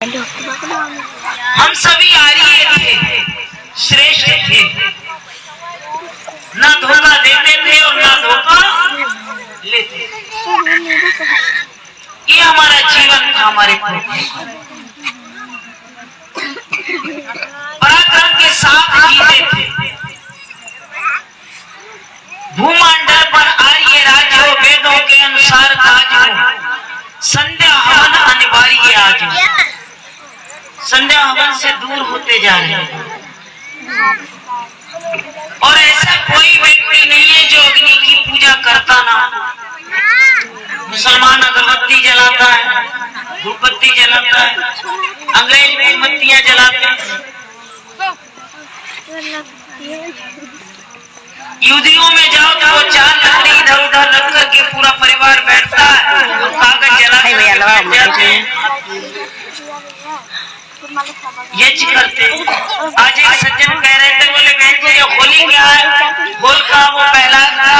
हम सभी आर्य थे, श्रेष्ठ थे, ना धोखा देते थे और ना धोखा लेते। ये हमारा जीवन था, हमारे पराक्रम के साथ जीते थे। भूमंडल पर आर्य राज्य वेदों के अनुसार आज हो, संध्या हवन अनिवार्य आज हो। संध्या हवन से दूर होते जा रहे हैं और ऐसा कोई व्यक्ति नहीं है जो अग्नि की पूजा करता ना। मुसलमान अगरबत्ती जलाता है, धूपबत्ती जलाता है, अंग्रेज मोमबत्तियां जलाते हैं। यूदियों में जाओ तो वो 4 लकड़ी इधर उधर रख करके पूरा परिवार बैठता है, कागज जलाते हैं, यज्ञ करते। आज एक सज्जन कह रहे थे, बोले बहन जी ये होली क्या है? बोल का वो पहला था,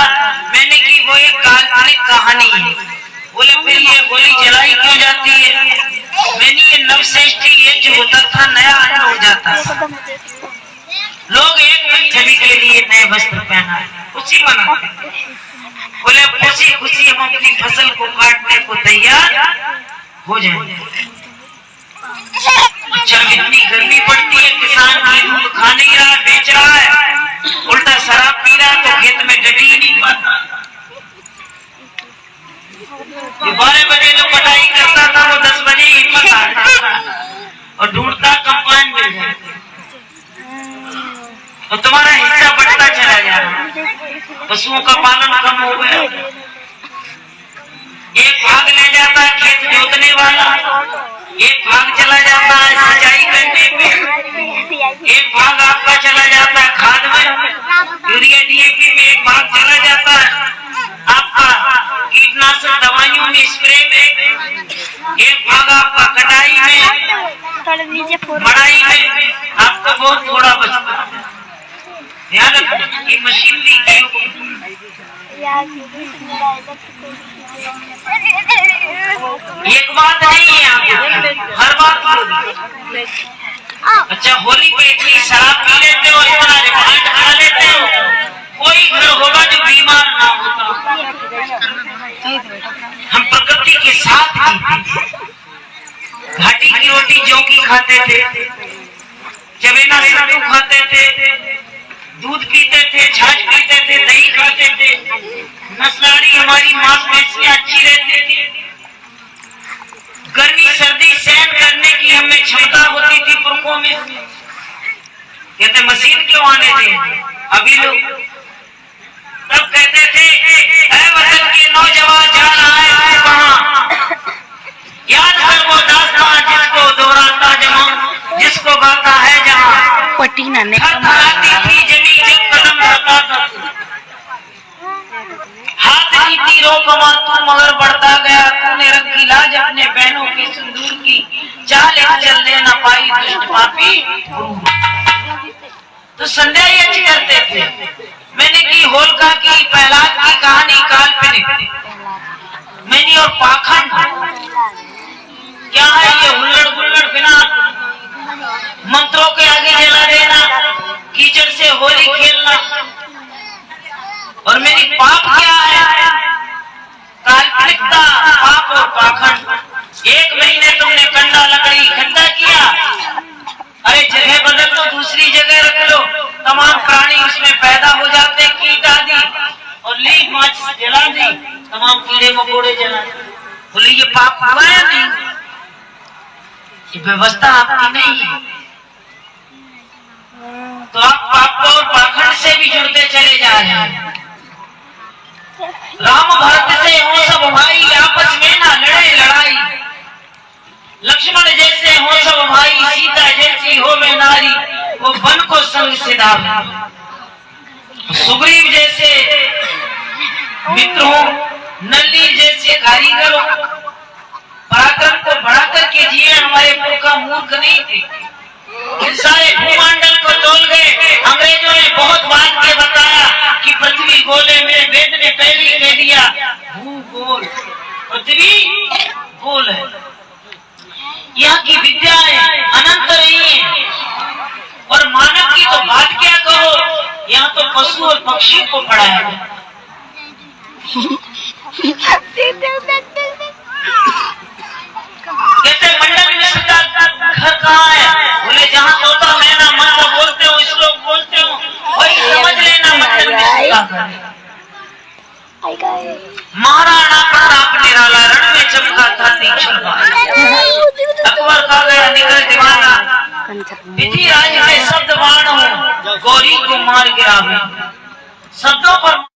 मैंने की वो एक काल्पनिक कहानी है। बोले फिर ये होली जलाई क्यों जाती है? मैंने ये नवश्रेष्ठी यज्ञ होता था, नया अन्न हो जाता था, लोग एक पृथ्वी के लिए नए वस्त्र पहना खुशी मनाते। बोले खुशी खुशी हम अपनी फसल को काटने को तैयार हो जाए। जब इतनी गर्मी पड़ती है, किसान गेहूं खा नहीं रहा, बेच रहा है, उल्टा शराब पी रहा है, तो खेत में डटी ही नहीं पाता। 12 बजे जो कटाई करता था वो 10 बजे हिम्मत आता और ढूंढता कंपाइन मिल जाए और तुम्हारा हिस्सा बढ़ता चला जा रहा। पशुओं का पालन कम हो गया, एक भाग ले जाता है खेत जोतने वाला, एक भाग चला जाता है सिंचाई करने में, एक भाग आपका चला जाता है खाद में, यूरिया डीएपी में, एक भाग चला जाता है आपका कीटनाशक दवाइयों में, स्प्रे में, एक भाग आपका कटाई में, मड़ाई में, आपको बहुत थोड़ा बचता है। ध्यान रखना कि मशीनरी के एक बात नहीं है, आप हर बात। अच्छा होली पे इतनी शराब पी लेते हो, इतना रिमांड खा लेते हो, कोई घर होगा जो बीमार ना होता। हम प्रकृति के साथ जीते, घाटी की रोटी जौ की खाते थे, चवेना सत्तू खाते थे, दूध पीते थे, छाछ पीते थे, दही खाते थे, नसनाड़ी हमारी मांसपेशियां अच्छी रहती थी, गर्मी सर्दी सहन करने की हमें क्षमता होती थी पुरखों में। कहते मशीन क्यों आने थे अभी लोग? तब कहते थे ऐ वतन के नौजवान जा रहा है वहां, याद कर वो दास्तां जिसको दोहराता जहां, जिसको गाता है जहां, पटीना ने थी जमी जब कदम रखा था, हाथ नीति रोकमा तू मगर बढ़ता गया, तूने रखी लाज अपने बहनों के सिंदूर की, चाल चलने न पाई दुष्ट पापी। तो संध्या यज्ञ करते थे। मैंने की होलिका की प्रहलाद की कहानी काल्पनिक, मैंने और पाखंड क्या है ये हुल्लड़ गुल्लड़ बिना मंत्रों के आगे जला देना, कीचड़ से होली खेलना। और मेरी पाप क्या है? काल्पनिकता, पाप और पाखंड। 1 महीने तुमने कंडा लकड़ी इकट्ठा किया, अरे जगह बदल तो दूसरी जगह रख लो, तमाम प्राणी उसमें पैदा हो जाते, कीट आदि, और ली माच जला दी, तमाम कीड़े मकोड़े जला दी। बोले ये पाप हुआ या नहीं? ये व्यवस्था आपकी नहीं है, तो आप पाप और पाखंड से भी जुड़ते चले जा रहे हैं। राम भरत से हो सब भाई, आपस में ना लड़े लड़ाई, लक्ष्मण जैसे हो सब भाई, सीता जैसी हो वे नारी, वो वन को संग सिधार, सुग्रीव जैसे मित्र हो, नल्ली जैसे कारीगर हो, पराक्रम को बढ़ा करके जिए। हमारे पुरखा मूर्ख नहीं थे, सारे भूमंडल को तोल गए। अंग्रेजों ने बहुत बात के बताया कि पृथ्वी गोले में, वेद ने पहले कह दिया भूगोल, पृथ्वी गोल है। यहाँ की विद्याएं अनंत रही हैं और मानव की तो बात क्या कहो, यहाँ तो पशु और पक्षी को पढ़ाया है। कहते मंडल मिश्र का घर कहाँ है? बोले जहाँ तोता मैना मंत्र बोलते हो, श्लोक बोलते हो, वही समझ लेना मंडल मिश्र का घर है। महाराणा प्रताप निराला रण में चमका था तीक्ष्ण बाण। अकबर का गया निकल दीवाना, विधि राज के शब्द बाण हो, गौरी को मार गिरावे। शब्दों पर